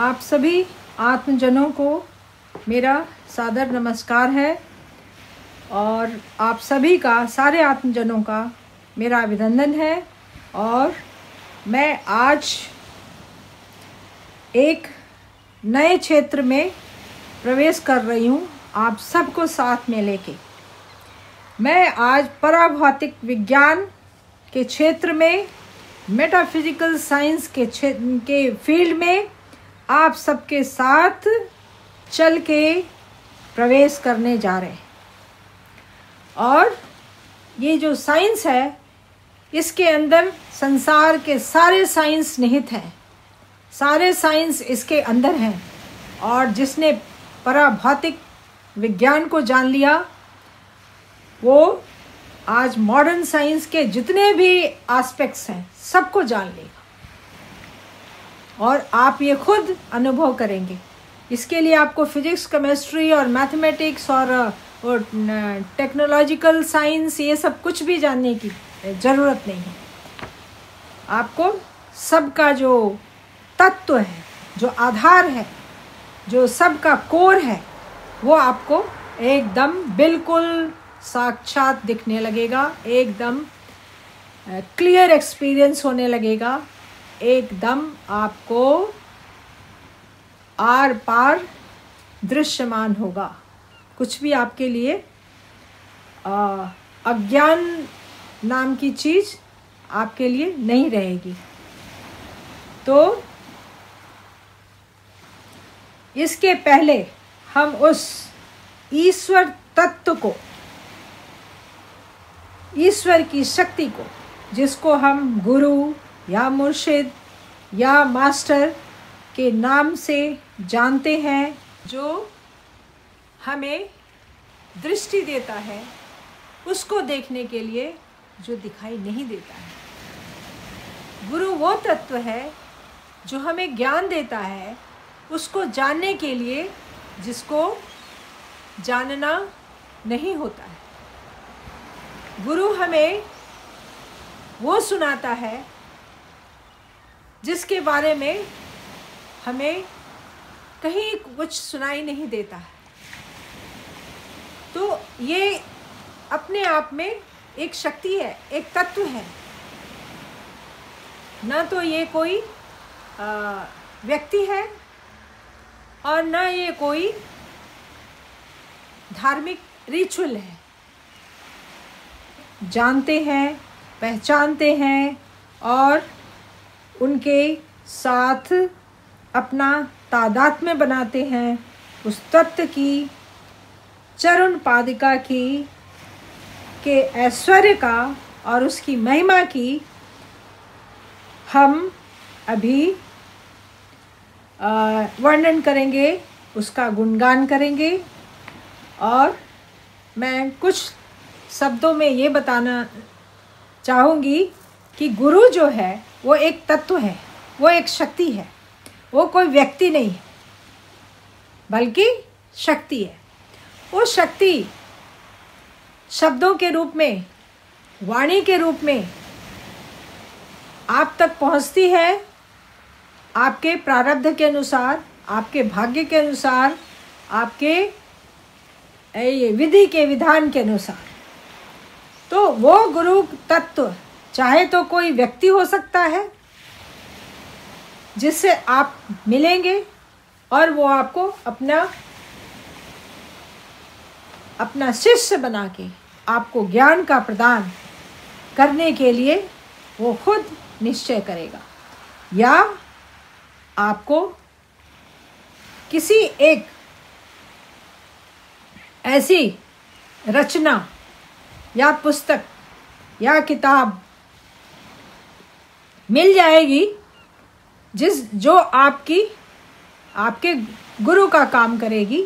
आप सभी आत्मजनों को मेरा सादर नमस्कार है और आप सभी का, सारे आत्मजनों का मेरा अभिनंदन है। और मैं आज एक नए क्षेत्र में प्रवेश कर रही हूँ, आप सबको साथ में लेके। मैं आज पराभौतिक विज्ञान के क्षेत्र में, मेटाफिजिकल साइंस के फील्ड में आप सबके साथ चल के प्रवेश करने जा रहे हैं। और ये जो साइंस है, इसके अंदर संसार के सारे साइंस निहित हैं, सारे साइंस इसके अंदर हैं। और जिसने पराभौतिक विज्ञान को जान लिया, वो आज मॉडर्न साइंस के जितने भी एस्पेक्ट्स हैं सबको जान लेगा और आप ये खुद अनुभव करेंगे। इसके लिए आपको फिजिक्स, केमिस्ट्री और मैथमेटिक्स और टेक्नोलॉजिकल साइंस ये सब कुछ भी जानने की ज़रूरत नहीं है। आपको सबका जो तत्व है, जो आधार है, जो सबका कोर है, वो आपको एकदम बिल्कुल साक्षात दिखने लगेगा, एकदम क्लियर एक्सपीरियंस होने लगेगा, एकदम आपको आर पार दृश्यमान होगा। कुछ भी आपके लिए अज्ञान नाम की चीज़ आपके लिए नहीं रहेगी। तो इसके पहले हम उस ईश्वर तत्व को, ईश्वर की शक्ति को, जिसको हम गुरु या मुर्शिद या मास्टर के नाम से जानते हैं, जो हमें दृष्टि देता है, उसको देखने के लिए जो दिखाई नहीं देता है। गुरु वो तत्व है जो हमें ज्ञान देता है, उसको जानने के लिए जिसको जानना नहीं होता है। गुरु हमें वो सुनाता है जिसके बारे में हमें कहीं कुछ सुनाई नहीं देता है। तो ये अपने आप में एक शक्ति है, एक तत्व है। ना तो ये कोई व्यक्ति है और ना ये कोई धार्मिक रिचुअल है। जानते हैं, पहचानते हैं और उनके साथ अपना तादात्म्य बनाते हैं। उस तत्व की, चरण पादिका की, के ऐश्वर्य का और उसकी महिमा की हम अभी वर्णन करेंगे, उसका गुणगान करेंगे। और मैं कुछ शब्दों में ये बताना चाहूँगी कि गुरु जो है वो एक तत्व है, वो एक शक्ति है, वो कोई व्यक्ति नहीं है बल्कि शक्ति है। वो शक्ति शब्दों के रूप में, वाणी के रूप में आप तक पहुँचती है, आपके प्रारब्ध के अनुसार, आपके भाग्य के अनुसार, आपके विधि के विधान के अनुसार। तो वो गुरु तत्व चाहे तो कोई व्यक्ति हो सकता है जिससे आप मिलेंगे और वो आपको अपना शिष्य बना के आपको ज्ञान का प्रदान करने के लिए वो खुद निश्चय करेगा, या आपको किसी एक ऐसी रचना या पुस्तक या किताब मिल जाएगी जो आपके गुरु का काम करेगी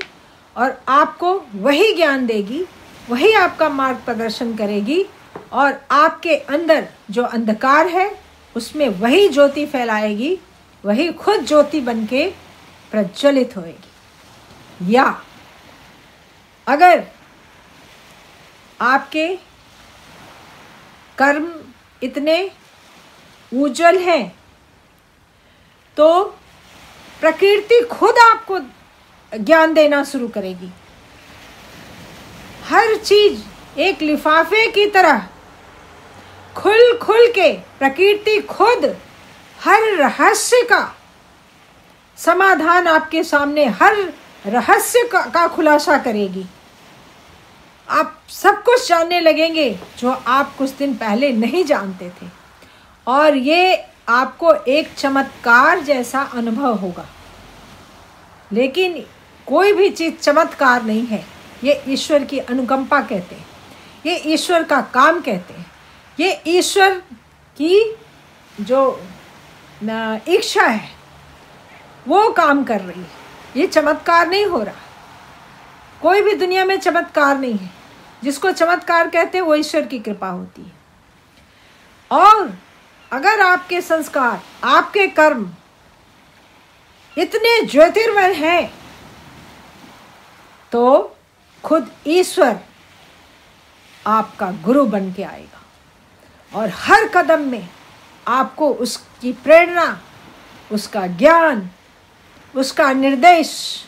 और आपको वही ज्ञान देगी, वही आपका मार्ग प्रदर्शन करेगी और आपके अंदर जो अंधकार है उसमें वही ज्योति फैलाएगी, वही खुद ज्योति बनके प्रज्वलित होएगी। या अगर आपके कर्म इतने उज्जवल हैं तो प्रकृति खुद आपको ज्ञान देना शुरू करेगी। हर चीज एक लिफाफे की तरह खुल खुल के प्रकृति खुद हर रहस्य का समाधान आपके सामने, हर रहस्य का खुलासा करेगी। आप सब कुछ जानने लगेंगे जो आप कुछ दिन पहले नहीं जानते थे, और ये आपको एक चमत्कार जैसा अनुभव होगा। लेकिन कोई भी चीज़ चमत्कार नहीं है, ये ईश्वर की अनुकंपा कहते हैं, ये ईश्वर का काम कहते हैं, ये ईश्वर की जो इच्छा है वो काम कर रही है। ये चमत्कार नहीं हो रहा। कोई भी दुनिया में चमत्कार नहीं है। जिसको चमत्कार कहते हैं वो ईश्वर की कृपा होती है। और अगर आपके संस्कार, आपके कर्म इतने ज्योतिर्मय हैं तो खुद ईश्वर आपका गुरु बन के आएगा और हर कदम में आपको उसकी प्रेरणा, उसका ज्ञान, उसका निर्देश,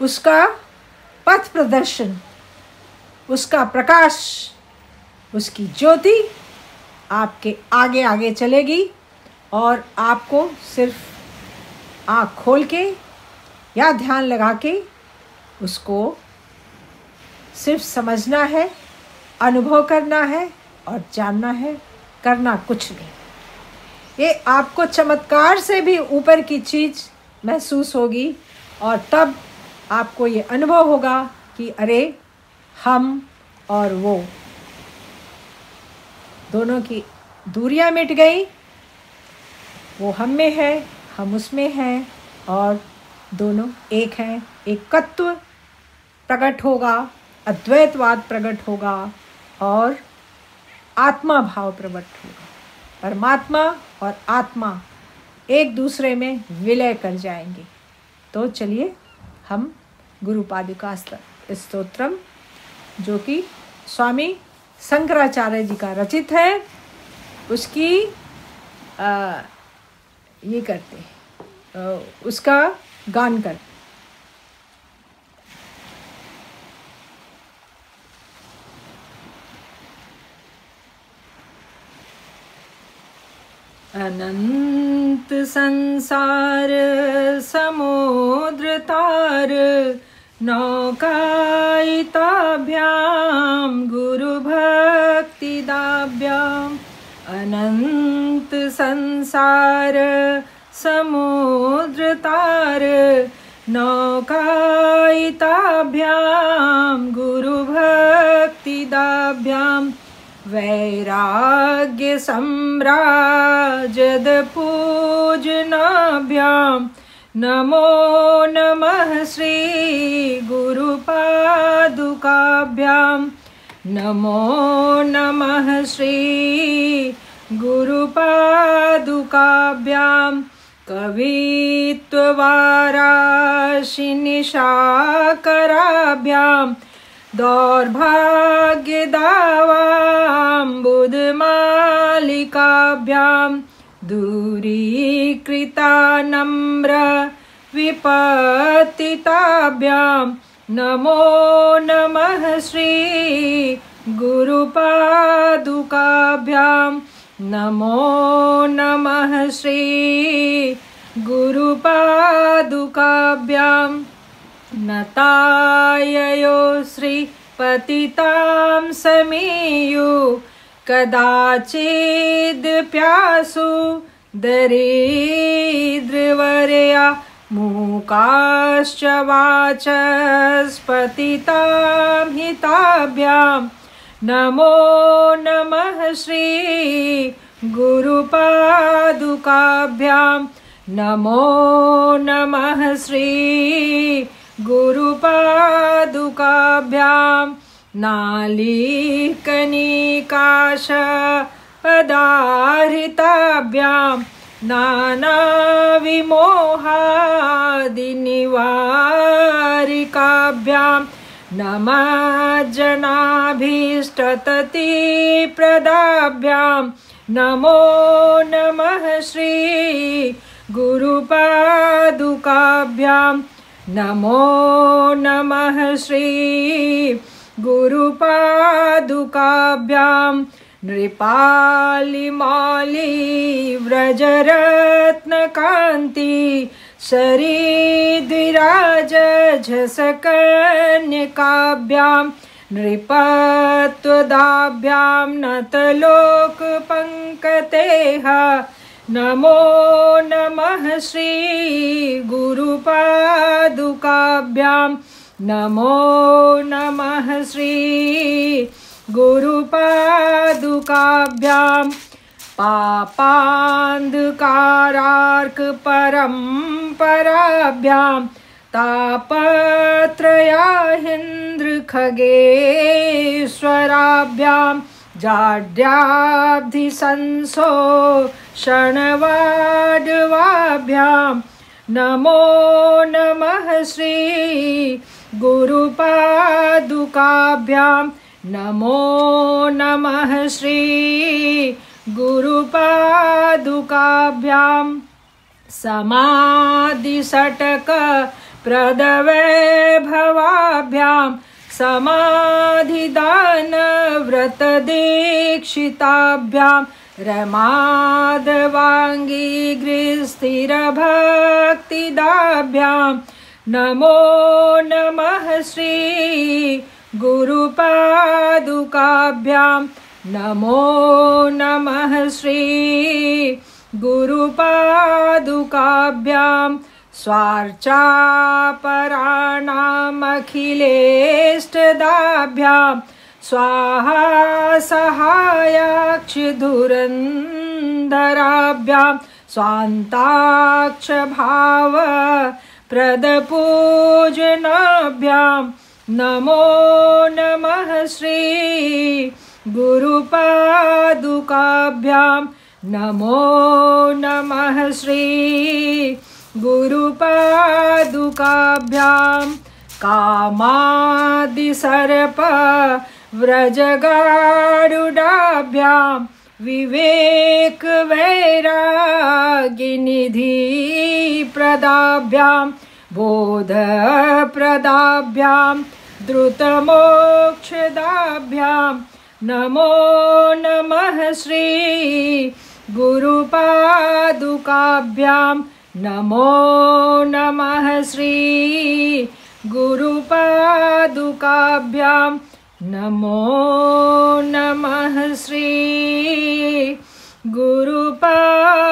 उसका पथ प्रदर्शन, उसका प्रकाश, उसकी ज्योति आपके आगे आगे चलेगी। और आपको सिर्फ आँख खोल के या ध्यान लगा के उसको सिर्फ समझना है, अनुभव करना है और जानना है, करना कुछ नहीं। ये आपको चमत्कार से भी ऊपर की चीज़ महसूस होगी और तब आपको ये अनुभव होगा कि अरे हम और वो दोनों की दूरियां मिट गई। वो हम में है, हम उसमें हैं और दोनों एक हैं। एकत्व प्रकट होगा, अद्वैतवाद प्रकट होगा और आत्मा भाव प्रकट होगा। परमात्मा और आत्मा एक दूसरे में विलय कर जाएंगे। तो चलिए हम गुरु पादुका स्तोत्रम, जो कि स्वामी शंकराचार्य जी का रचित है, उसकी ये करते हैं, उसका गान करते। अनंत संसार समुद्र तार, नौकायिताभ्याम गुरु भक्ति दाभ्याम। अनंत संसार समुद्र तार, नौकायिताभ्याम गुरु भक्ति दाभ्याम। वैराग्य सम्राजद पूजनाभ्याम। नमो नमः श्री गुरुपादुकाभ्याम। नमो नमः श्री गुरुपादुकाभ्याम। कवित्ववाराशिनिशाकराभ्याम। दौर्भाग्यदावाम्बुदमालिकाभ्याम। दूरीकृता नम्र विपतिताभ्याम। नमो नमः श्री गुरुपादुकाभ्याम। नमो नमः श्री गुरुपादुकाभ्याम। नताययो श्री पतितां समीयु। कदाचिद् प्यासु दरिद्रवर्या। मूकाश्च वाचस्पतितां हिताभ्यां। नमो नमः श्री गुरुपादुकाभ्यां। नमो नमः श्री गुरुपादुकाभ्यां। नालीकनिकाश पदारिताभ्यां। नानाविमोहादिनिवारिकाभ्यां। नमः जनाभीष्टततिप्रदाभ्यां। नमो नमः श्री गुरुपादुकाभ्यां नमो नमः श्री गुरुपादुकाभ्यां नृपालिमाली व्रजरत्नकान्ति शरीद्विराज झसकन्यकाभ्यां नृपत्वदाभ्यां नतलोकपङ्कतेः नमो नमः श्री गुरुपादुकाभ्यां नमो नमः श्री गुरुपादुकाभ्यां पापान्धकारार्क परम्पराभ्यां तापत्रयाहीन्द्र खगेश्वराभ्यां जाड्याब्धिसंसो शणवाड्वाभ्यां नमो नमः श्री गुरुपादुकाभ्यां नमो नमः श्री गुरुपादुकाभ्यां समाधिषटक प्रदवैभवाभ्यां समाधिदान व्रतदीक्षिताभ्यां रमादवाङ्गी गृहस्थिरभक्तिदाभ्यां नमो नमः श्री गुरुपादुकाभ्यां नमो नमः श्री गुरुपादुकाभ्यां स्वार्चापराणामखिलेष्टदाभ्यां स्वाहा सहायाक्षधुरन्धराभ्यां स्वान्ताक्षभाव प्रदपूजनाभ्यां नमो नमः श्री गुरुपादुकाभ्यां नमो नमः श्री गुरुपादुकाभ्यां कामादिसर्प व्रजगारुडाभ्यां विवेक वैरागिनिधि प्रदाभ्यां बोध प्रदाभ्यां द्रुतमोक्षदाभ्यां नमो नमः श्री गुरुपादुकाभ्यां नमो नमः श्री गुरुपादुकाभ्यां नमो नमः श्री गुरुपादुकाभ्यां।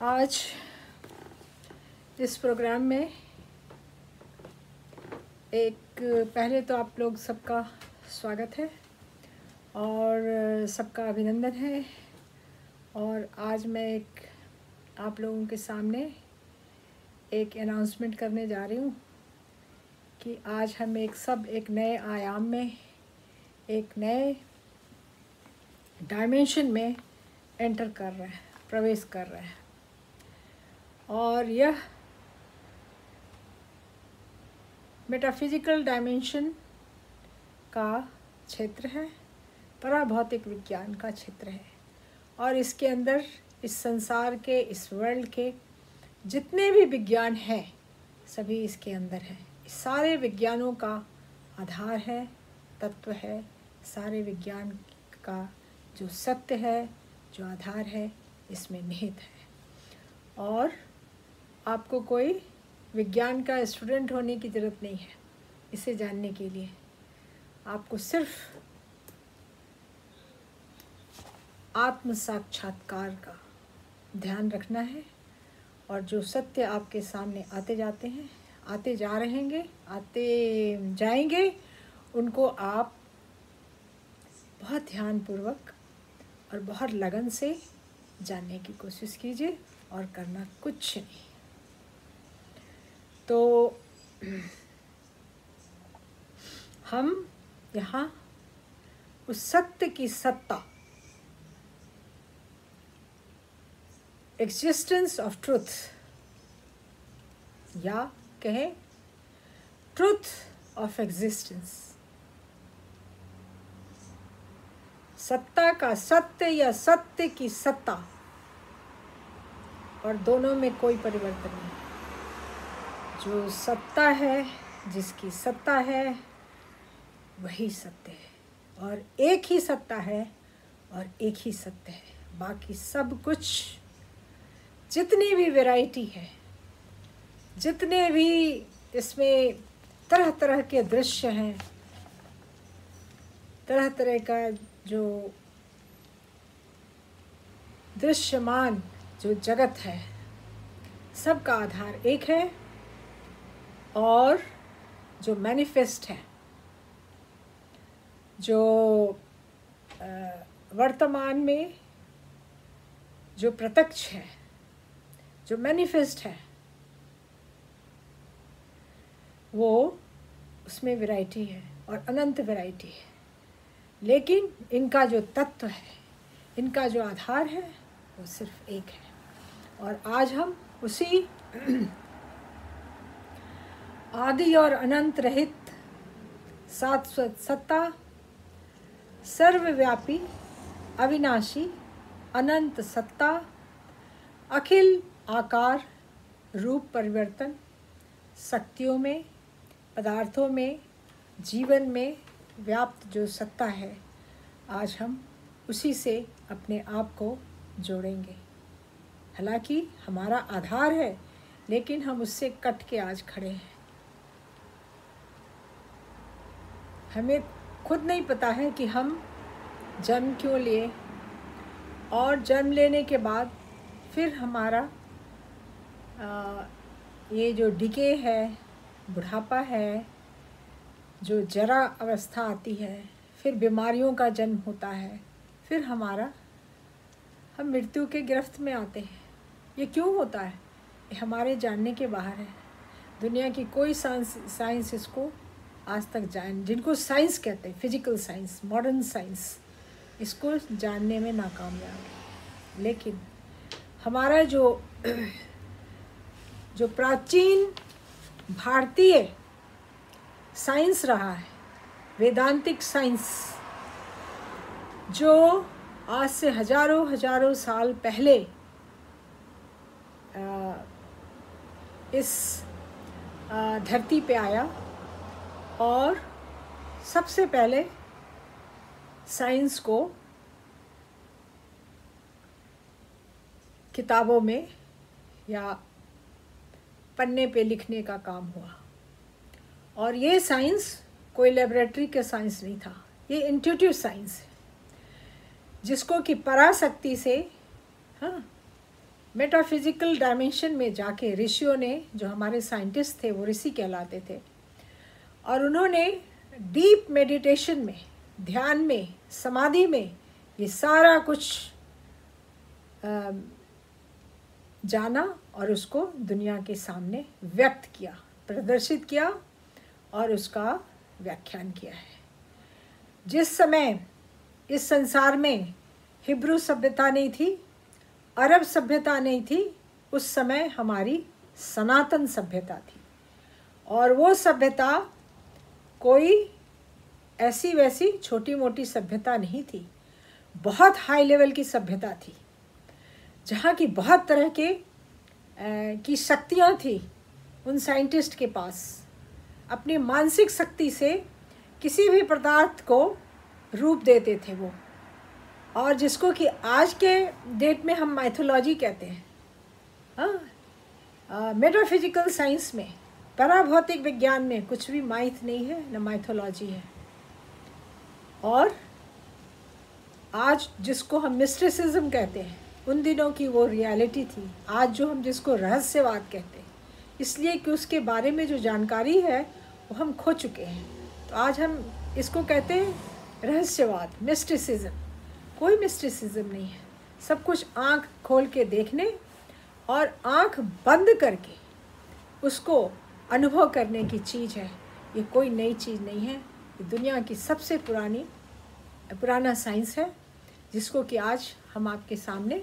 आज इस प्रोग्राम में पहले तो आप लोग सबका स्वागत है और सबका अभिनंदन है। और आज मैं आप लोगों के सामने एक अनाउंसमेंट करने जा रही हूँ कि आज हम एक नए आयाम में, एक नए डायमेंशन में एंटर कर रहे हैं, प्रवेश कर रहे हैं। और यह मेटाफिजिकल डायमेंशन का क्षेत्र है, पराभौतिक विज्ञान का क्षेत्र है। और इसके अंदर इस संसार के, इस वर्ल्ड के जितने भी विज्ञान हैं सभी इसके अंदर हैं। इस सारे विज्ञानों का आधार है, तत्व है, सारे विज्ञान का जो सत्य है, जो आधार है, इसमें निहित है। और आपको कोई विज्ञान का स्टूडेंट होने की ज़रूरत नहीं है इसे जानने के लिए। आपको सिर्फ आत्म साक्षात्कार का ध्यान रखना है। और जो सत्य आपके सामने आते जाते हैं, आते जा रहेंगे, आते जाएंगे, उनको आप बहुत ध्यानपूर्वक और बहुत लगन से जानने की कोशिश कीजिए और करना कुछ नहीं। तो हम यहाँ उस सत्य की सत्ता, एग्जिस्टेंस ऑफ ट्रुथ, या कहें ट्रुथ ऑफ एग्जिस्टेंस, सत्ता का सत्य या सत्य की सत्ता, और दोनों में कोई परिवर्तन नहीं। जो सत्ता है, जिसकी सत्ता है, वही सत्य है, और एक ही सत्ता है और एक ही सत्य है। बाकी सब कुछ, जितनी भी वैरायटी है, जितने भी इसमें तरह तरह के दृश्य हैं, तरह तरह का जो दृश्यमान जो जगत है, सबका आधार एक है, और जो मैनिफेस्ट है, जो वर्तमान में जो प्रत्यक्ष है, जो मैनिफेस्ट है, वो उसमें वैरायटी है और अनंत वैरायटी है। लेकिन इनका जो तत्व है, इनका जो आधार है, वो सिर्फ एक है। और आज हम उसी आदि और अनंत रहित शाश्वत सत्ता, सर्वव्यापी, अविनाशी, अनंत सत्ता, अखिल आकार, रूप परिवर्तन, शक्तियों में, पदार्थों में, जीवन में व्याप्त जो सत्ता है, आज हम उसी से अपने आप को जोड़ेंगे। हालांकि हमारा आधार है, लेकिन हम उससे कट के आज खड़े हैं। हमें खुद नहीं पता है कि हम जन्म क्यों लिए, और जन्म लेने के बाद फिर हमारा ये जो डिके है, बुढ़ापा है, जो जरा अवस्था आती है, फिर बीमारियों का जन्म होता है, फिर हम मृत्यु के गिरफ्त में आते हैं। ये क्यों होता है? ये हमारे जानने के बाहर है। दुनिया की कोई साइंस इसको आज तक जिनको साइंस कहते हैं, फिजिकल साइंस, मॉडर्न साइंस, इसको जानने में नाकामयाब है। लेकिन हमारा जो प्राचीन भारतीय साइंस रहा है, वेदांतिक साइंस, जो आज से हजारों साल पहले इस धरती पे आया, और सबसे पहले साइंस को किताबों में या पन्ने पे लिखने का काम हुआ। और ये साइंस कोई लेबोरेटरी का साइंस नहीं था, ये इंट्यूटिव साइंस है, जिसको कि पराशक्ति से, हाँ, मेटाफिजिकल डायमेंशन में जाके ऋषियों ने, जो हमारे साइंटिस्ट थे वो ऋषि कहलाते थे, और उन्होंने डीप मेडिटेशन में, ध्यान में, समाधि में ये सारा कुछ जाना और उसको दुनिया के सामने व्यक्त किया, प्रदर्शित किया और उसका व्याख्यान किया है। जिस समय इस संसार में हिब्रू सभ्यता नहीं थी, अरब सभ्यता नहीं थी, उस समय हमारी सनातन सभ्यता थी। और वो सभ्यता कोई ऐसी वैसी छोटी मोटी सभ्यता नहीं थी, बहुत हाई लेवल की सभ्यता थी, जहाँ की बहुत तरह के की शक्तियाँ थी उन साइंटिस्ट के पास। अपनी मानसिक शक्ति से किसी भी पदार्थ को रूप देते थे वो, और जिसको कि आज के डेट में हम माइथोलॉजी कहते हैं। हाँ, मेटाफिजिकल साइंस में, पराभौतिक विज्ञान में कुछ भी माइथ नहीं है, न माइथोलॉजी है। और आज जिसको हम मिस्टिसिज्म कहते हैं, उन दिनों की वो रियलिटी थी। आज जो हम जिसको रहस्यवाद कहते हैं, इसलिए कि उसके बारे में जो जानकारी है वो हम खो चुके हैं, तो आज हम इसको कहते हैं रहस्यवाद, मिस्टिसिज्म। कोई मिस्टिसिज्म नहीं है, सब कुछ आँख खोल के देखने और आँख बंद करके उसको अनुभव करने की चीज़ है। ये कोई नई चीज़ नहीं है, दुनिया की सबसे पुराना साइंस है, जिसको कि आज हम आपके सामने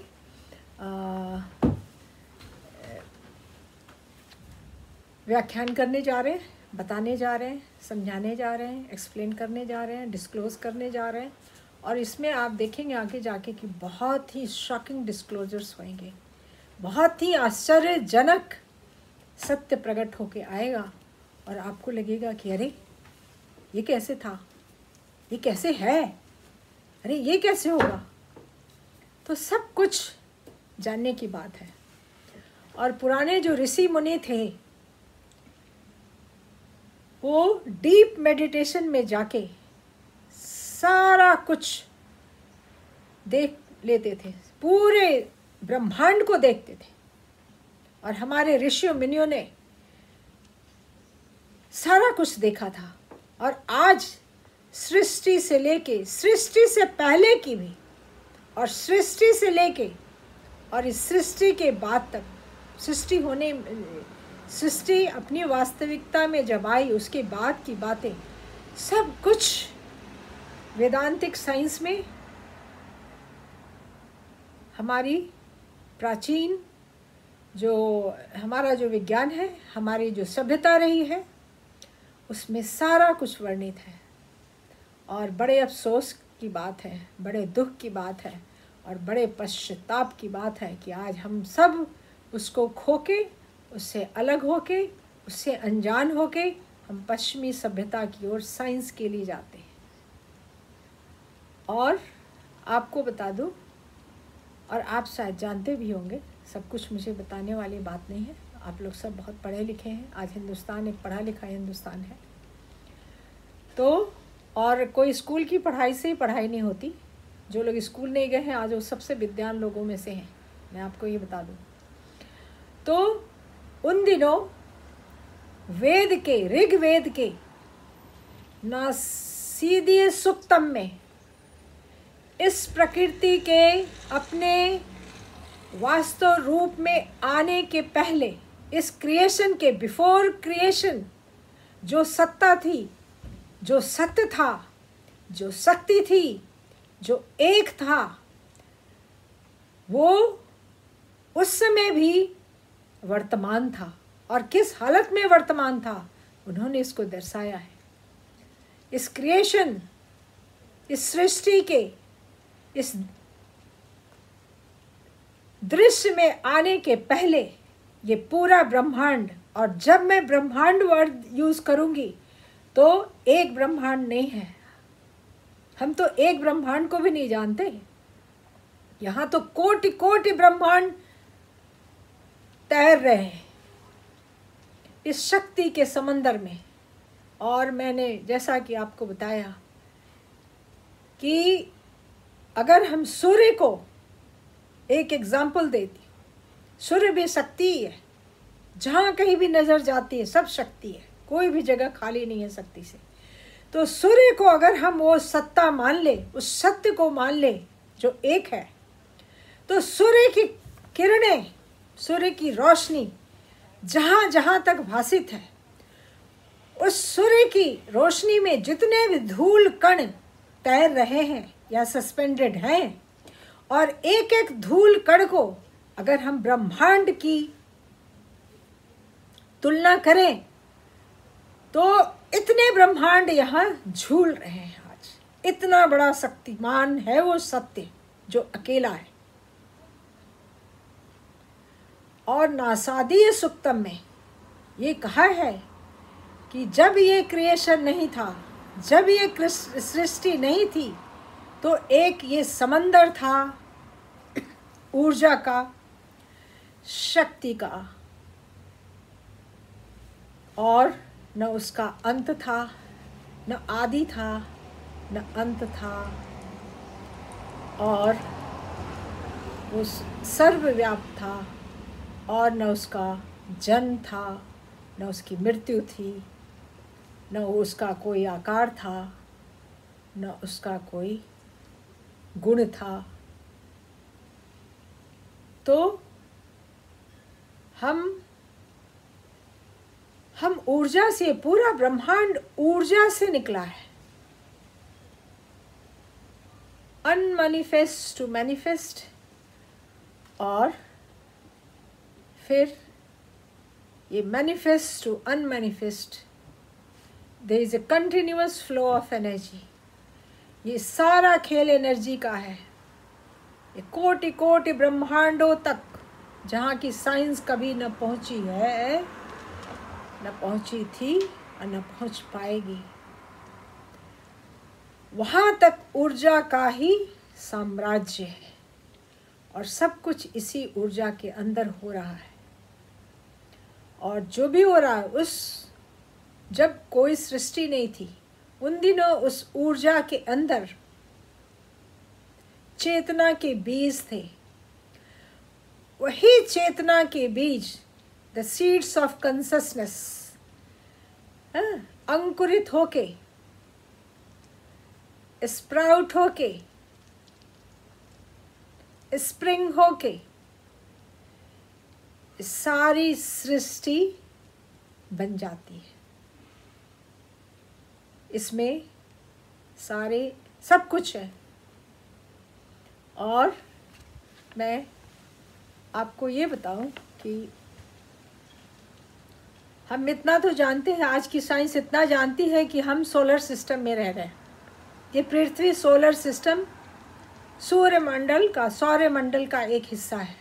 व्याख्यान करने जा रहे हैं, बताने जा रहे हैं, समझाने जा रहे हैं, एक्सप्लेन करने जा रहे हैं, डिस्क्लोज़ करने जा रहे हैं। और इसमें आप देखेंगे आगे जाके कि बहुत ही शॉकिंग डिस्क्लोजर्स होंगे, बहुत ही आश्चर्यजनक सत्य प्रकट होके आएगा और आपको लगेगा कि अरे ये कैसे था, ये कैसे है, अरे ये कैसे होगा। तो सब कुछ जानने की बात है। और पुराने जो ऋषि मुनि थे वो डीप मेडिटेशन में जाके सारा कुछ देख लेते थे, पूरे ब्रह्मांड को देखते थे। और हमारे ऋषियों मुनियों ने सारा कुछ देखा था। और आज सृष्टि से लेके, सृष्टि से पहले की भी, और सृष्टि से लेके और इस सृष्टि के बाद तक, सृष्टि अपनी वास्तविकता में जब आई उसके बाद की बातें, सब कुछ वेदांतिक साइंस में हमारी प्राचीन हमारा जो विज्ञान है, हमारी जो सभ्यता रही है, उसमें सारा कुछ वर्णित है। और बड़े अफसोस की बात है, बड़े दुख की बात है और बड़े पश्चाताप की बात है कि आज हम सब उसको खो के, उससे अलग होके, उससे अनजान होके हम पश्चिमी सभ्यता की ओर, साइंस के लिए जाते हैं। और आपको बता दूं, और आप शायद जानते भी होंगे, सब कुछ मुझे बताने वाली बात नहीं है, आप लोग सब बहुत पढ़े लिखे हैं। आज हिंदुस्तान एक पढ़ा लिखा हिंदुस्तान है। तो और कोई स्कूल की पढ़ाई से ही पढ़ाई नहीं होती। जो लोग स्कूल नहीं गए हैं आज वो सबसे विद्वान लोगों में से हैं, मैं आपको ये बता दूं। तो उन दिनों वेद के, ऋग्वेद के नासीदीय सुक्तम में इस प्रकृति के अपने वास्तव रूप में आने के पहले, इस क्रिएशन के बिफोर क्रिएशन, जो सत्ता थी, जो सत्य था, जो शक्ति थी, जो एक था, वो उस समय भी वर्तमान था। और किस हालत में वर्तमान था उन्होंने इसको दर्शाया है। इस क्रिएशन, इस सृष्टि के इस दृश्य में आने के पहले ये पूरा ब्रह्मांड, और जब मैं ब्रह्मांड वर्ड यूज करूंगी तो एक ब्रह्मांड नहीं है, हम तो एक ब्रह्मांड को भी नहीं जानते। यहाँ तो कोटि कोटि ब्रह्मांड तैर रहे हैं इस शक्ति के समंदर में। और मैंने जैसा कि आपको बताया कि अगर हम सूर्य को एक एग्जाम्पल देती, सूर्य भी शक्ति ही है, जहाँ कहीं भी नज़र जाती है सब शक्ति है, कोई भी जगह खाली नहीं है शक्ति से। तो सूर्य को अगर हम वो सत्ता मान ले, उस सत्य को मान ले जो एक है, तो सूर्य की किरणें, सूर्य की रोशनी जहाँ जहाँ तक भासित है, उस सूर्य की रोशनी में जितने भी धूल कण तैर रहे हैं या सस्पेंडेड हैं, और एक एक धूल कण को अगर हम ब्रह्मांड की तुलना करें तो इतने ब्रह्मांड यहाँ झूल रहे हैं आज। इतना बड़ा शक्तिमान है वो सत्य जो अकेला है। और नासादीय सुक्तम में ये कहा है कि जब ये क्रिएशन नहीं था, जब ये सृष्टि नहीं थी, तो एक ये समंदर था ऊर्जा का, शक्ति का, और न उसका अंत था, न आदि था, न अंत था, और वो सर्वव्यापक था, और न उसका जन्म था, न उसकी मृत्यु थी, न उसका कोई आकार था, न उसका कोई गुण था। तो हम ऊर्जा से, पूरा ब्रह्मांड ऊर्जा से निकला है। अनमैनिफेस्ट टू मैनिफेस्ट, और फिर ये manifest to unmanifest, there is a continuous flow of energy. ये सारा खेल एनर्जी का है। ये कोटि कोटि ब्रह्मांडों तक, जहाँ की साइंस कभी न पहुँची है, न पहुँची थी और न पहुँच पाएगी, वहाँ तक ऊर्जा का ही साम्राज्य है और सब कुछ इसी ऊर्जा के अंदर हो रहा है। और जो भी हो रहा है, उस जब कोई सृष्टि नहीं थी उन दिनों उस ऊर्जा के अंदर चेतना के बीज थे। वही चेतना के बीज, द सीड्स ऑफ कॉन्शसनेस, अंकुरित होके, स्प्राउट होके, स्प्रिंग होके सारी सृष्टि बन जाती है। इसमें सारे सब कुछ है। और मैं आपको ये बताऊं कि हम इतना तो जानते हैं, आज की साइंस इतना जानती है कि हम सोलर सिस्टम में रह रहे हैं। ये पृथ्वी सोलर सिस्टम सौरमंडल का एक हिस्सा है।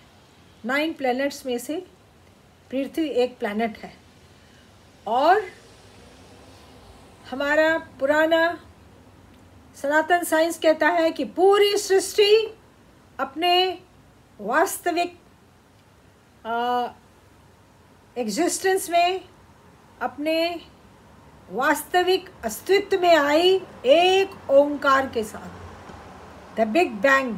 9 प्लैनेट्स में से पृथ्वी एक प्लैनेट है। और हमारा पुराना सनातन साइंस कहता है कि पूरी सृष्टि अपने वास्तविक एग्जिस्टेंस में, अपने वास्तविक अस्तित्व में आई एक ओंकार के साथ। द बिग बैंग,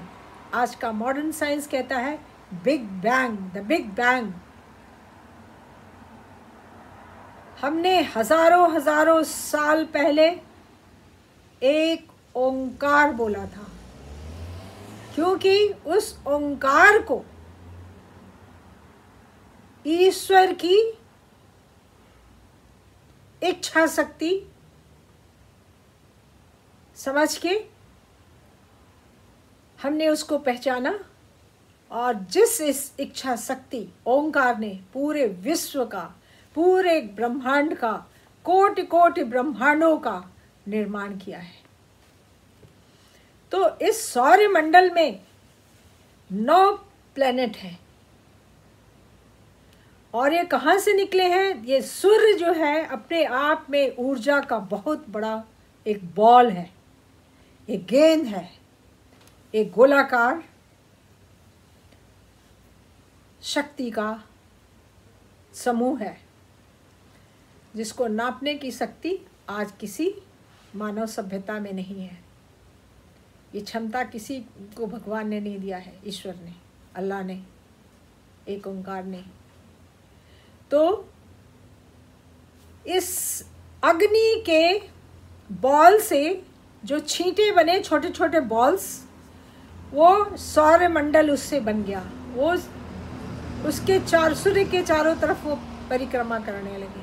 आज का मॉडर्न साइंस कहता है big bang, the big bang. हमने हजारों साल पहले एक ओंकार बोला था, क्योंकि उस ओंकार को ईश्वर की इच्छा शक्ति समझ के हमने उसको पहचाना। और जिस इस इच्छा शक्ति ओंकार ने पूरे विश्व का, पूरे ब्रह्मांड का, कोटि कोटि ब्रह्मांडों का निर्माण किया है। तो इस सौरमंडल में 9 प्लैनेट हैं। और ये कहाँ से निकले हैं? ये सूर्य जो है अपने आप में ऊर्जा का बहुत बड़ा एक बॉल है, एक गेंद है, एक गोलाकार शक्ति का समूह है, जिसको नापने की शक्ति आज किसी मानव सभ्यता में नहीं है। ये क्षमता किसी को भगवान ने नहीं दिया है, ईश्वर ने, अल्लाह ने, एक ओंकार ने। तो इस अग्नि के बॉल से जो छींटे बने, छोटे छोटे बॉल्स, वो सौरमंडल उससे बन गया। वो उसके सूर्य के चारों तरफ वो परिक्रमा करने लगे।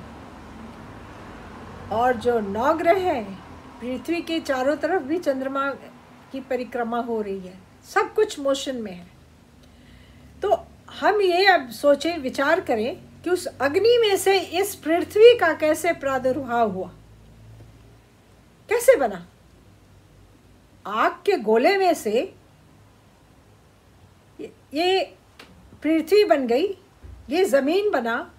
और जो 9 ग्रह हैं, पृथ्वी के चारों तरफ भी चंद्रमा की परिक्रमा हो रही है। सब कुछ मोशन में है। तो हम ये अब सोचें, विचार करें कि उस अग्नि में से इस पृथ्वी का कैसे प्रादुर्भाव हुआ, कैसे बना। आग के गोले में से ये पृथ्वी बन गई, ये ज़मीन बना,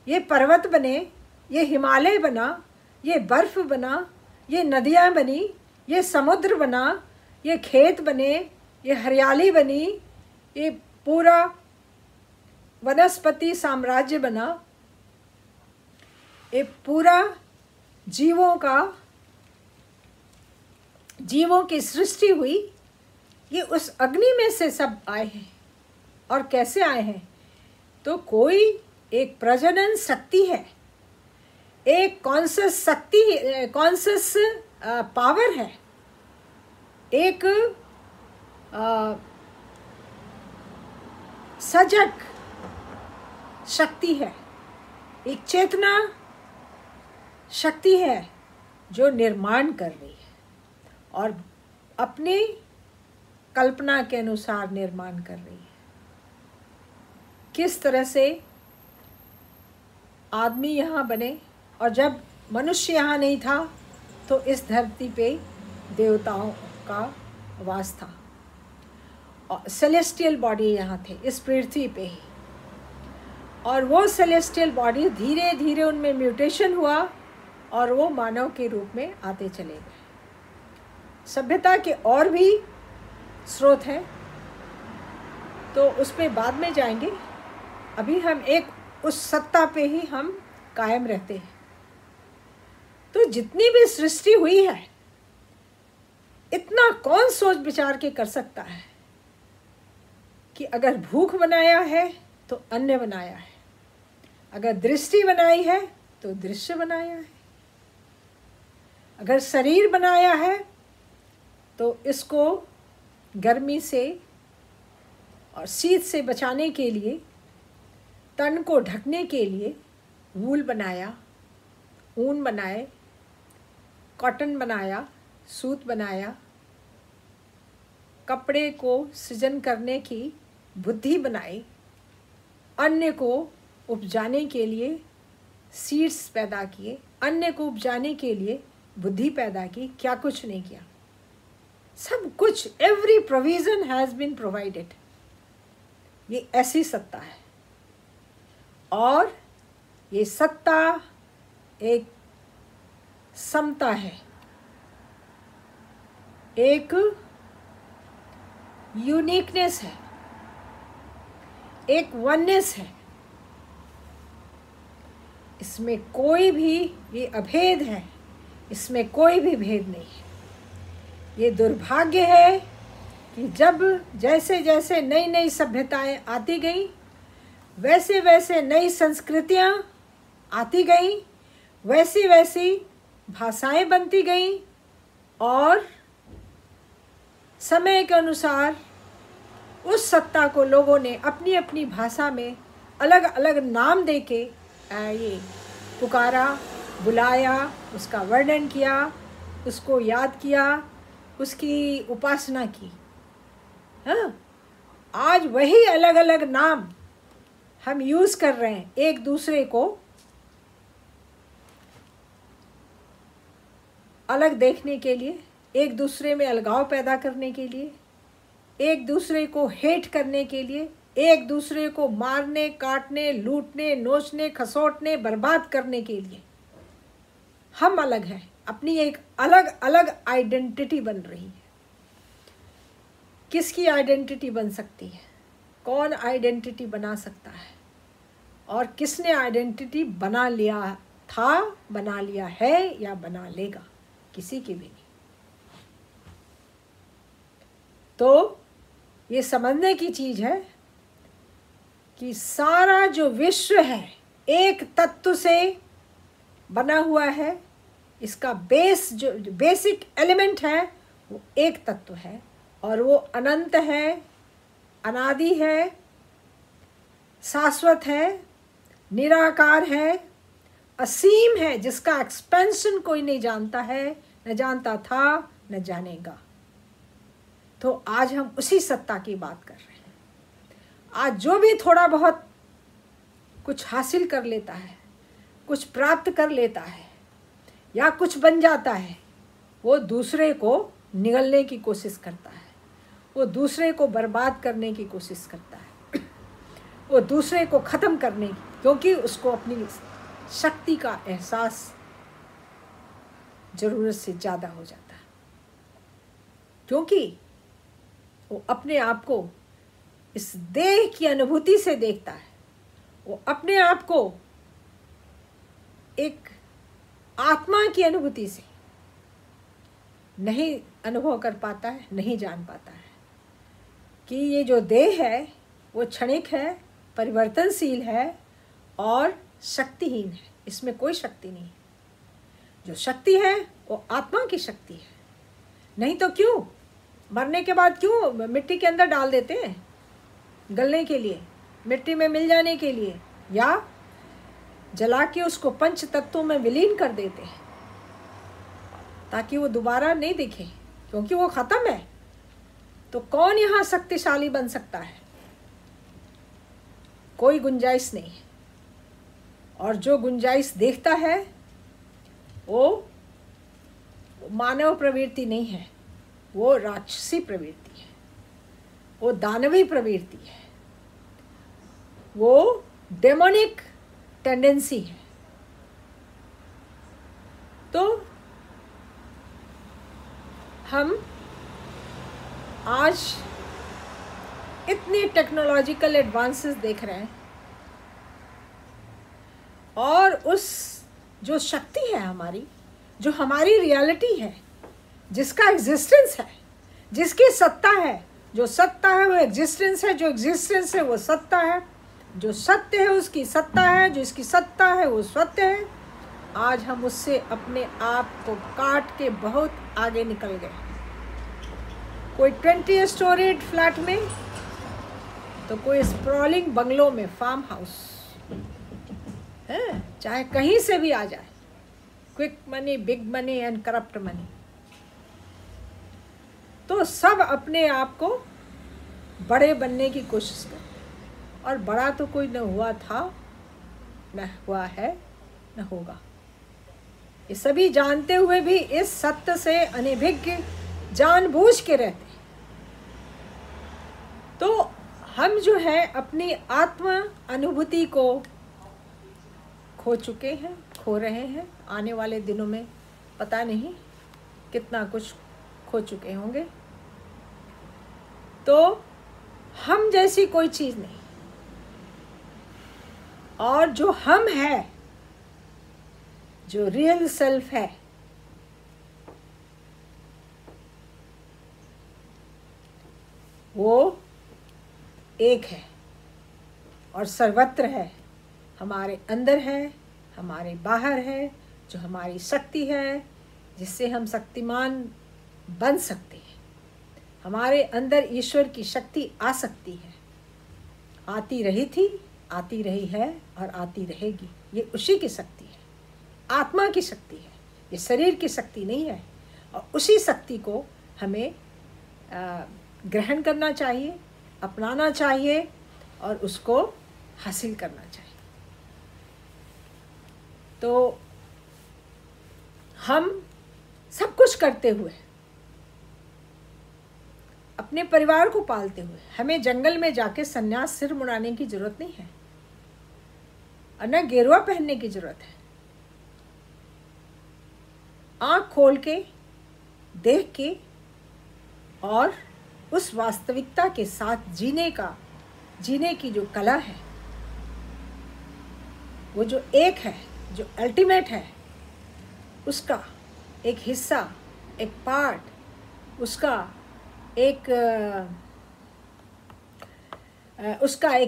ये पर्वत बने, ये हिमालय बना, ये बर्फ़ बना, ये नदियाँ बनी, ये समुद्र बना, ये खेत बने, ये हरियाली बनी, ये पूरा वनस्पति साम्राज्य बना, ये पूरा जीवों की सृष्टि हुई। ये उस अग्नि में से सब आए हैं। और कैसे आए हैं? तो कोई एक प्रजनन शक्ति है, एक कॉन्शस शक्ति, कॉन्शस पावर है, एक सजग शक्ति है, एक चेतना शक्ति है जो निर्माण कर रही है। और अपने कल्पना के अनुसार निर्माण कर रही है। किस तरह से आदमी यहाँ बने, और जब मनुष्य यहाँ नहीं था तो इस धरती पे देवताओं का वास था और सेलेस्टियल बॉडी यहाँ थे इस पृथ्वी पे ही। और वो सेलेस्टियल बॉडी धीरे धीरे उनमें म्यूटेशन हुआ और वो मानव के रूप में आते चले गए। सभ्यता के और भी स्रोत हैं तो उस पर बाद में जाएंगे। अभी हम एक उस सत्ता पे ही हम कायम रहते हैं। तो जितनी भी सृष्टि हुई है, इतना कौन सोच विचार के कर सकता है कि अगर भूख बनाया है तो अन्न बनाया है, अगर दृष्टि बनाई है तो दृश्य बनाया है, अगर शरीर बनाया है तो इसको गर्मी से और शीत से बचाने के लिए, तन को ढकने के लिए वूल बनाया, ऊन बनाए, कॉटन बनाया, सूत बनाया, कपड़े को सृजन करने की बुद्धि बनाई, अन्न को उपजाने के लिए सीड्स पैदा किए, अन्न को उपजाने के लिए बुद्धि पैदा की। क्या कुछ नहीं किया, सब कुछ, every provision has been provided. ये ऐसी सत्ता है और ये सत्ता एक समता है, एक यूनिकनेस है, एक वननेस है। इसमें कोई भी, ये अभेद है, इसमें कोई भी भेद नहीं है। ये दुर्भाग्य है कि जब जैसे जैसे नई नई सभ्यताएं आती गई, वैसे वैसे नई संस्कृतियां आती गई, वैसी वैसी भाषाएं बनती गई और समय के अनुसार उस सत्ता को लोगों ने अपनी अपनी भाषा में अलग अलग नाम देके ये पुकारा, बुलाया, उसका वर्णन किया, उसको याद किया, उसकी उपासना की। हाँ, आज वही अलग अलग नाम हम यूज़ कर रहे हैं एक दूसरे को अलग देखने के लिए, एक दूसरे में अलगाव पैदा करने के लिए, एक दूसरे को हेट करने के लिए, एक दूसरे को मारने, काटने, लूटने, नोचने, खसोटने, बर्बाद करने के लिए। हम अलग हैं, अपनी एक अलग अलग आइडेंटिटी बन रही है। किसकी आइडेंटिटी बन सकती है? कौन आइडेंटिटी बना सकता है? और किसने आइडेंटिटी बना लिया था, बना लिया है या बना लेगा? किसी की भी नहीं। तो ये समझने की चीज़ है कि सारा जो विश्व है एक तत्व से बना हुआ है। इसका बेस, जो बेसिक एलिमेंट है, वो एक तत्व है और वो अनंत है, अनादि है, शाश्वत है, निराकार है, असीम है, जिसका एक्सपेंशन कोई नहीं जानता है, न जानता था, न जानेगा। तो आज हम उसी सत्ता की बात कर रहे हैं। आज जो भी थोड़ा बहुत कुछ हासिल कर लेता है, कुछ प्राप्त कर लेता है या कुछ बन जाता है, वो दूसरे को निगलने की कोशिश करता है, वो दूसरे को बर्बाद करने की कोशिश करता है, वो दूसरे को ख़त्म करने की, क्योंकि उसको अपनी शक्ति का एहसास ज़रूरत से ज़्यादा हो जाता है, क्योंकि वो अपने आप को इस देह की अनुभूति से देखता है। वो अपने आप को एक आत्मा की अनुभूति से नहीं अनुभव कर पाता है, नहीं जान पाता है कि ये जो देह है वो क्षणिक है, परिवर्तनशील है और शक्तिहीन है। इसमें कोई शक्ति नहीं है। जो शक्ति है वो आत्मा की शक्ति है। नहीं तो क्यों मरने के बाद क्यों मिट्टी के अंदर डाल देते हैं? गलने के लिए, मिट्टी में मिल जाने के लिए, या जला के उसको पंच तत्वों में विलीन कर देते हैं ताकि वो दोबारा नहीं दिखे, क्योंकि वो ख़त्म है। तो कौन यहाँ शक्तिशाली बन सकता है? कोई गुंजाइश नहीं है। और जो गुंजाइश देखता है वो मानव प्रवृत्ति नहीं है, वो राक्षसी प्रवृत्ति है, वो दानवी प्रवृत्ति है, वो डेमोनिक टेंडेंसी है। तो हम आज इतनी टेक्नोलॉजिकल एडवांसेस देख रहे हैं और उस जो शक्ति है हमारी, जो हमारी रियलिटी है, जिसका एग्जिस्टेंस है, जिसकी सत्ता है, जो सत्ता है वो एग्जिस्टेंस है, जो एग्जिस्टेंस है वो सत्ता है, जो सत्य है उसकी सत्ता है, जो इसकी सत्ता है वो सत्य है। आज हम उससे अपने आप को काट के बहुत आगे निकल गए। कोई 20 स्टोरीड फ्लैट में, तो कोई स्प्रॉलिंग बंगलों में, फार्म हाउस है, चाहे कहीं से भी आ जाए, quick money, big money and corrupt money. तो सब अपने आप को बड़े बनने की कोशिश कर, और बड़ा तो कोई न हुआ था, न हुआ है, न होगा। ये सभी जानते हुए भी इस सत्य से अनभिज्ञ जानबूझ के रहते। तो हम जो है अपनी आत्म अनुभूति को खो चुके हैं, खो रहे हैं। आने वाले दिनों में पता नहीं कितना कुछ खो चुके होंगे। तो हम जैसी कोई चीज़ नहीं, और जो हम है, जो रियल सेल्फ है, वो एक है और सर्वत्र है। हमारे अंदर है, हमारे बाहर है, जो हमारी शक्ति है, जिससे हम शक्तिमान बन सकते हैं। हमारे अंदर ईश्वर की शक्ति आ सकती है, आती रही थी, आती रही है और आती रहेगी। ये उसी की शक्ति है, आत्मा की शक्ति है, ये शरीर की शक्ति नहीं है। और उसी शक्ति को हमें ग्रहण करना चाहिए, अपनाना चाहिए और उसको हासिल करना चाहिए। तो हम सब कुछ करते हुए, अपने परिवार को पालते हुए, हमें जंगल में जाके सन्यास सिर मुड़ाने की जरूरत नहीं है और न गेरुआ पहनने की जरूरत है। आँख खोल के देख के और उस वास्तविकता के साथ जीने की जो कला है, वो जो एक है, जो अल्टीमेट है, उसका एक हिस्सा, एक पार्ट, उसका एक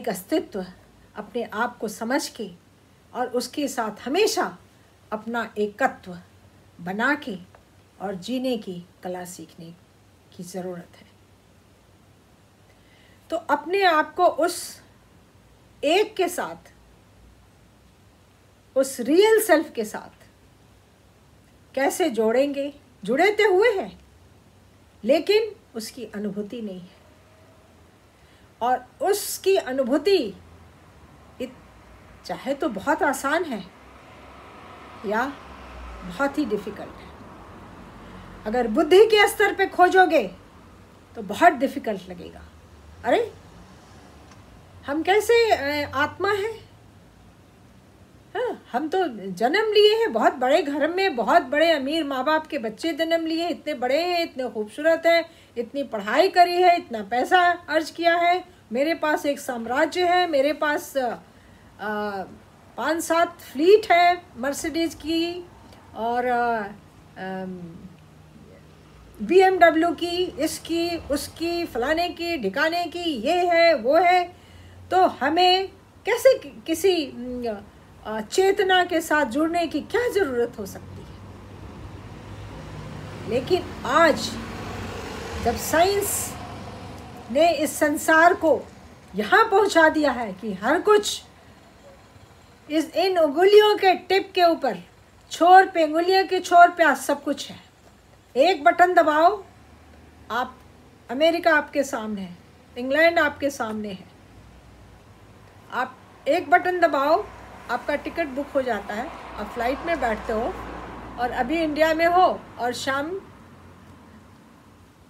अस्तित्व अपने आप को समझ के और उसके साथ हमेशा अपना एकत्व बना के और जीने की कला सीखने की ज़रूरत है। तो अपने आप को उस एक के साथ, उस रियल सेल्फ के साथ कैसे जोड़ेंगे? जुड़े तो हुए हैं, लेकिन उसकी अनुभूति नहीं है। और उसकी अनुभूति चाहे तो बहुत आसान है या बहुत ही डिफ़िकल्ट है। अगर बुद्धि के स्तर पे खोजोगे तो बहुत डिफ़िकल्ट लगेगा। अरे हम कैसे आत्मा हैं? हाँ, हम तो जन्म लिए हैं बहुत बड़े घर में, बहुत बड़े अमीर माँ बाप के बच्चे जन्म लिए, इतने बड़े हैं, इतने खूबसूरत हैं, इतनी पढ़ाई करी है, इतना पैसा अर्ज किया है, मेरे पास एक साम्राज्य है, मेरे पास 5-7 फ्लीट है मर्सिडीज़ की और BMW की, इसकी, उसकी, फलाने की, ढिकाने की, ये है, वो है। तो हमें कैसे किसी चेतना के साथ जुड़ने की क्या ज़रूरत हो सकती है? लेकिन आज जब साइंस ने इस संसार को यहाँ पहुँचा दिया है कि हर कुछ इन उंगलियों के टिप के ऊपर, छोर पे, उंगलियों के छोर पे आज सब कुछ है। एक बटन दबाओ, आप अमेरिका आपके सामने है, इंग्लैंड आपके सामने है। आप एक बटन दबाओ, आपका टिकट बुक हो जाता है, आप फ्लाइट में बैठते हो और अभी इंडिया में हो और शाम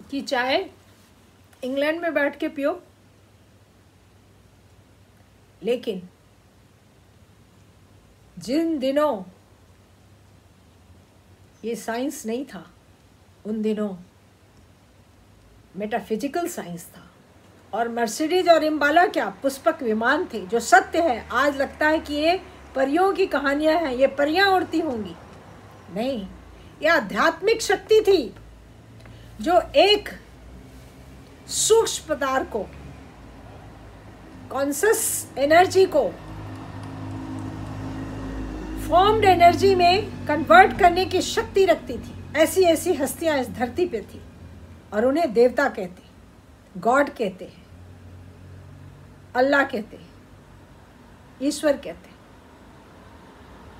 की चाय इंग्लैंड में बैठ के पियो। लेकिन जिन दिनों ये साइंस नहीं था, उन दिनों मेटाफिजिकल साइंस था। और मर्सिडीज और इम्बाला क्या पुष्पक विमान थे, जो सत्य है। आज लगता है कि ये परियों की कहानियां हैं, ये परियां उड़ती होंगी। नहीं, यह आध्यात्मिक शक्ति थी जो एक सूक्ष्म पदार्थ को, कॉन्शस एनर्जी को फॉर्म्ड एनर्जी में कन्वर्ट करने की शक्ति रखती थी। ऐसी ऐसी हस्तियां इस धरती पे थी और उन्हें देवता कहते, गॉड कहते हैं, अल्लाह कहते हैं, ईश्वर कहते हैं।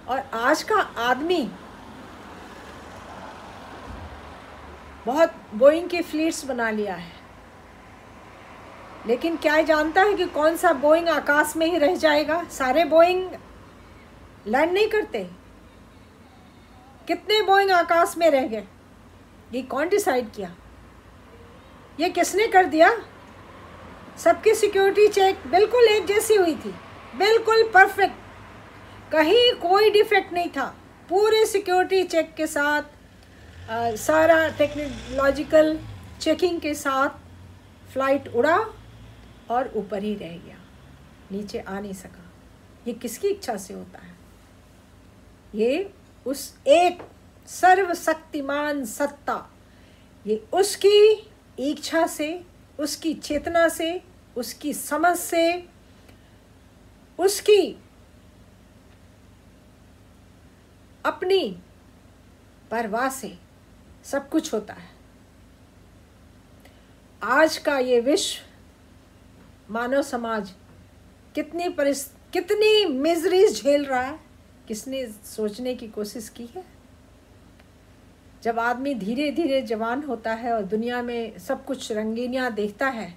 और आज का आदमी बहुत बोइंग की फ्लीट्स बना लिया है, लेकिन क्या जानता है कि कौन सा बोइंग आकाश में ही रह जाएगा? सारे बोइंग लैंड नहीं करते। कितने बोइंग आकाश में रह गए? ये कौन डिसाइड किया? ये किसने कर दिया? सबकी सिक्योरिटी चेक बिल्कुल एक जैसी हुई थी, बिल्कुल परफेक्ट, कहीं कोई डिफेक्ट नहीं था। पूरे सिक्योरिटी चेक के साथ, सारा टेक्नोलॉजिकल चेकिंग के साथ फ्लाइट उड़ा और ऊपर ही रह गया, नीचे आ नहीं सका। ये किसकी इच्छा से होता है? ये उस एक सर्वशक्तिमान सत्ता, ये उसकी इच्छा से, उसकी चेतना से, उसकी समझ से, उसकी अपनी परवाह से सब कुछ होता है। आज का ये विश्व, मानव समाज कितनी मिजरीज झेल रहा है, किसने सोचने की कोशिश की है? जब आदमी धीरे धीरे जवान होता है और दुनिया में सब कुछ रंगीनियाँ देखता है,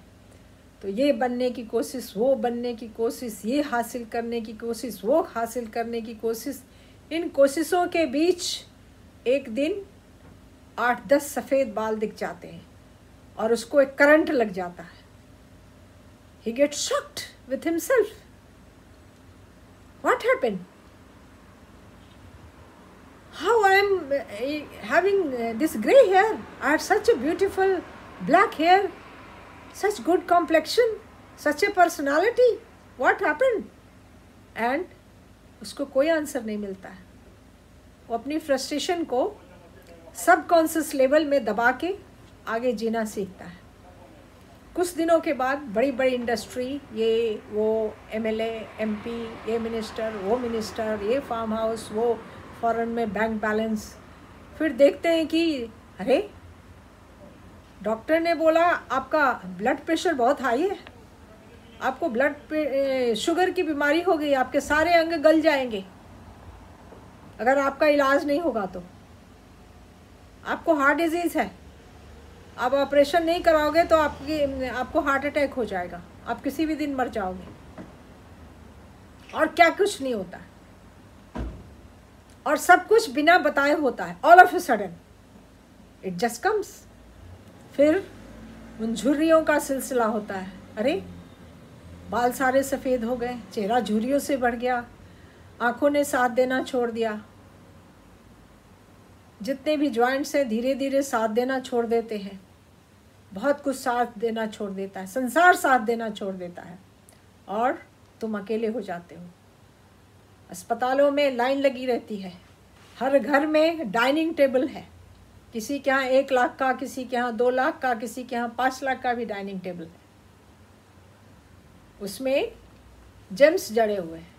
तो ये बनने की कोशिश, वो बनने की कोशिश, ये हासिल करने की कोशिश, वो हासिल करने की कोशिश, इन कोशिशों के बीच एक दिन 8-10 सफ़ेद बाल दिख जाते हैं और उसको एक करंट लग जाता है। He gets shocked with himself. What happened? How I am having this gray hair? I had such a beautiful black hair, such good complexion, such a personality. What happened? And उसको कोई answer नहीं मिलता है। वो अपनी frustration को subconscious level में दबा के आगे जीना सीखता है। कुछ दिनों के बाद बड़ी बड़ी इंडस्ट्री, ये वो एमएलए, एमपी, ये मिनिस्टर, वो मिनिस्टर, ये फार्म हाउस, वो फॉरेन में बैंक बैलेंस, फिर देखते हैं कि अरे डॉक्टर ने बोला आपका ब्लड प्रेशर बहुत हाई है, आपको शुगर की बीमारी हो गई, आपके सारे अंग गल जाएंगे अगर आपका इलाज नहीं होगा। तो आपको हार्ट डिजीज़ है, आप ऑपरेशन नहीं कराओगे तो आपको हार्ट अटैक हो जाएगा, आप किसी भी दिन मर जाओगे। और क्या कुछ नहीं होता है, और सब कुछ बिना बताए होता है। All of a sudden it just comes. फिर उन झुर्रियों का सिलसिला होता है। अरे बाल सारे सफ़ेद हो गए, चेहरा झुर्रियों से बढ़ गया, आंखों ने साथ देना छोड़ दिया, जितने भी जॉइंट्स हैं धीरे धीरे साथ देना छोड़ देते हैं, बहुत कुछ साथ देना छोड़ देता है, संसार साथ देना छोड़ देता है और तुम अकेले हो जाते हो। अस्पतालों में लाइन लगी रहती है, हर घर में डाइनिंग टेबल है, किसी के यहाँ 1 लाख का, किसी के यहाँ 2 लाख का, किसी के यहाँ 5 लाख का भी डाइनिंग टेबल है। उसमें जेम्स जड़े हुए हैं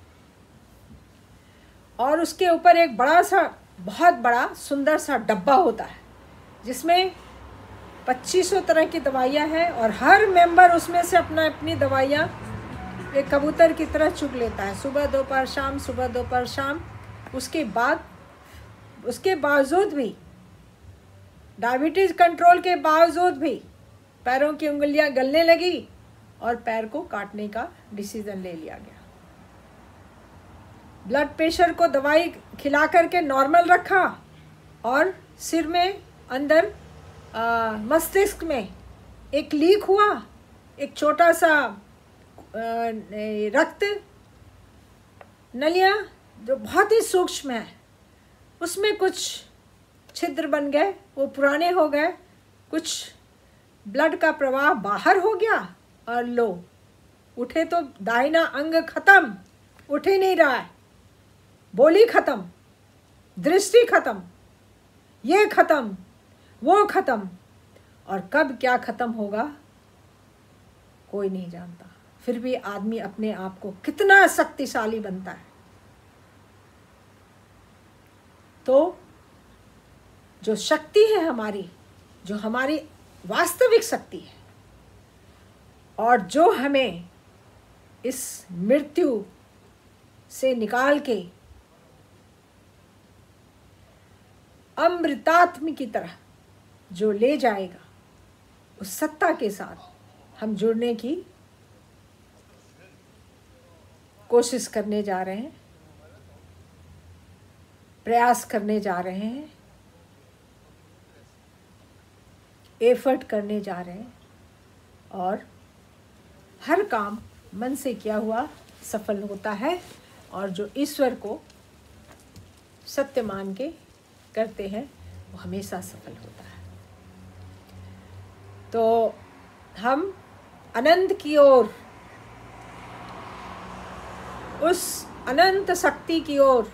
और उसके ऊपर एक बड़ा सा, बहुत बड़ा सुंदर सा डब्बा होता है जिसमें 2500 तरह की दवाइयाँ हैं और हर मेंबर उसमें से अपनी दवाइयाँ एक कबूतर की तरह चुग लेता है, सुबह दोपहर शाम, सुबह दोपहर शाम। उसके बावजूद भी, डायबिटीज़ कंट्रोल के बावजूद भी पैरों की उंगलियां गलने लगी और पैर को काटने का डिसीजन ले लिया गया। ब्लड प्रेशर को दवाई खिला करके नॉर्मल रखा और सिर में अंदर मस्तिष्क में एक लीक हुआ, एक छोटा सा रक्त नलियाँ जो बहुत ही सूक्ष्म है, उसमें कुछ छिद्र बन गए, वो पुराने हो गए, कुछ ब्लड का प्रवाह बाहर हो गया और लो उठे तो दाहिना अंग खत्म, उठ ही नहीं रहा है, बोली खत्म, दृष्टि खत्म, ये खत्म, वो खत्म, और कब क्या खत्म होगा कोई नहीं जानता। फिर भी आदमी अपने आप को कितना शक्तिशाली बनता है। तो जो शक्ति है हमारी, जो हमारी वास्तविक शक्ति है और जो हमें इस मृत्यु से निकाल के अमृतात्म की तरह जो ले जाएगा, उस सत्ता के साथ हम जुड़ने की कोशिश करने जा रहे हैं, प्रयास करने जा रहे हैं, एफर्ट करने जा रहे हैं, और हर काम मन से किया हुआ सफल होता है, और जो ईश्वर को सत्य मान के करते हैं वो हमेशा सफल होता है। तो हम अनंत की ओर, उस अनंत शक्ति की ओर,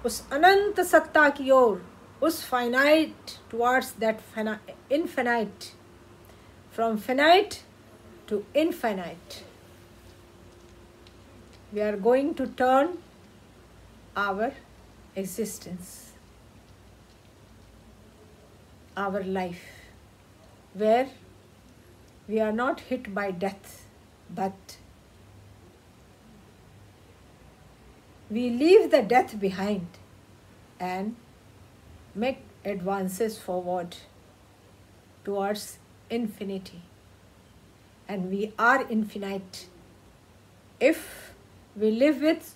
उस अनंत सत्ता की ओर, उस finite towards that infinite, from finite to infinite, we are going to turn our existence, our life, where we are not hit by death, but we leave the death behind and make advances forward towards infinity. And we are infinite if we live with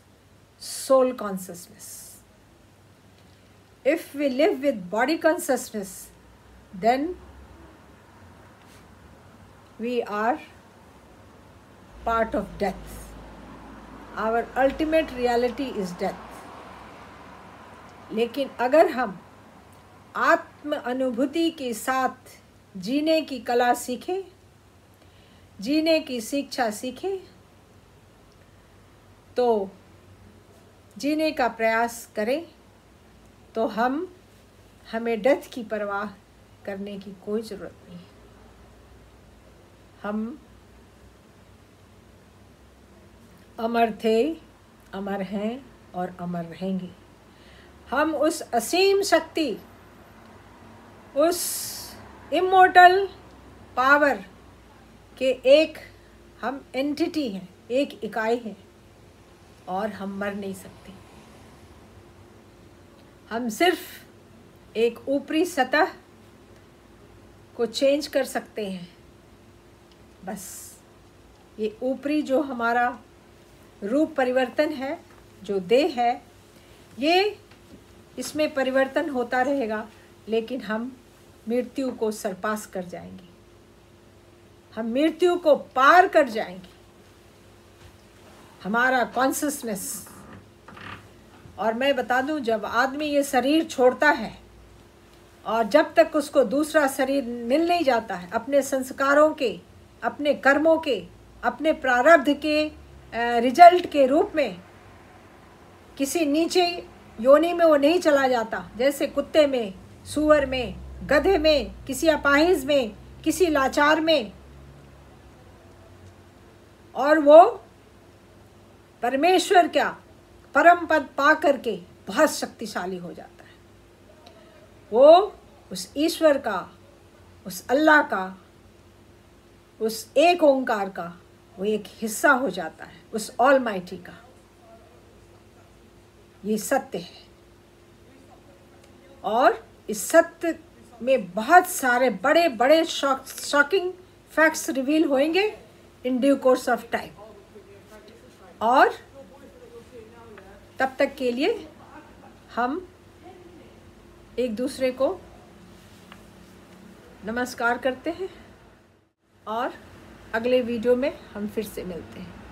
soul consciousness. If we live with body consciousness, then we are part of death. Our ultimate reality is death. लेकिन अगर हम आत्म अनुभूति के साथ जीने की कला सीखें, जीने की शिक्षा सीखें, तो जीने का प्रयास करें, तो हमें डेथ की परवाह करने की कोई ज़रूरत नहीं है। हम अमर थे, अमर हैं और अमर रहेंगे। हम उस असीम शक्ति, उस इमोर्टल पावर के एक हम एंटिटी हैं, एक इकाई हैं, और हम मर नहीं सकते। हम सिर्फ एक ऊपरी सतह को चेंज कर सकते हैं, बस। ये ऊपरी जो हमारा रूप परिवर्तन है, जो देह है, ये इसमें परिवर्तन होता रहेगा, लेकिन हम मृत्यु को सरपास कर जाएंगे, हम मृत्यु को पार कर जाएंगे। हमारा कॉन्शियसनेस, और मैं बता दूं, जब आदमी ये शरीर छोड़ता है और जब तक उसको दूसरा शरीर मिल नहीं जाता है, अपने संस्कारों के, अपने कर्मों के, अपने प्रारब्ध के रिजल्ट के रूप में किसी नीचे योनि में वो नहीं चला जाता, जैसे कुत्ते में, सूअर में, गधे में, किसी अपाहिज में, किसी लाचार में, और वो परमेश्वर क्या परम पद पा करके बहुत शक्तिशाली हो जाता है। वो उस ईश्वर का, उस अल्लाह का, उस एक ओंकार का वो एक हिस्सा हो जाता है, उस ऑलमाइटी का। ये सत्य है, और इस सत्य में बहुत सारे बड़े बड़े शॉकिंग फैक्ट्स रिवील होंगे in due course of time. और तब तक के लिए हम एक दूसरे को नमस्कार करते हैं और अगले वीडियो में हम फिर से मिलते हैं।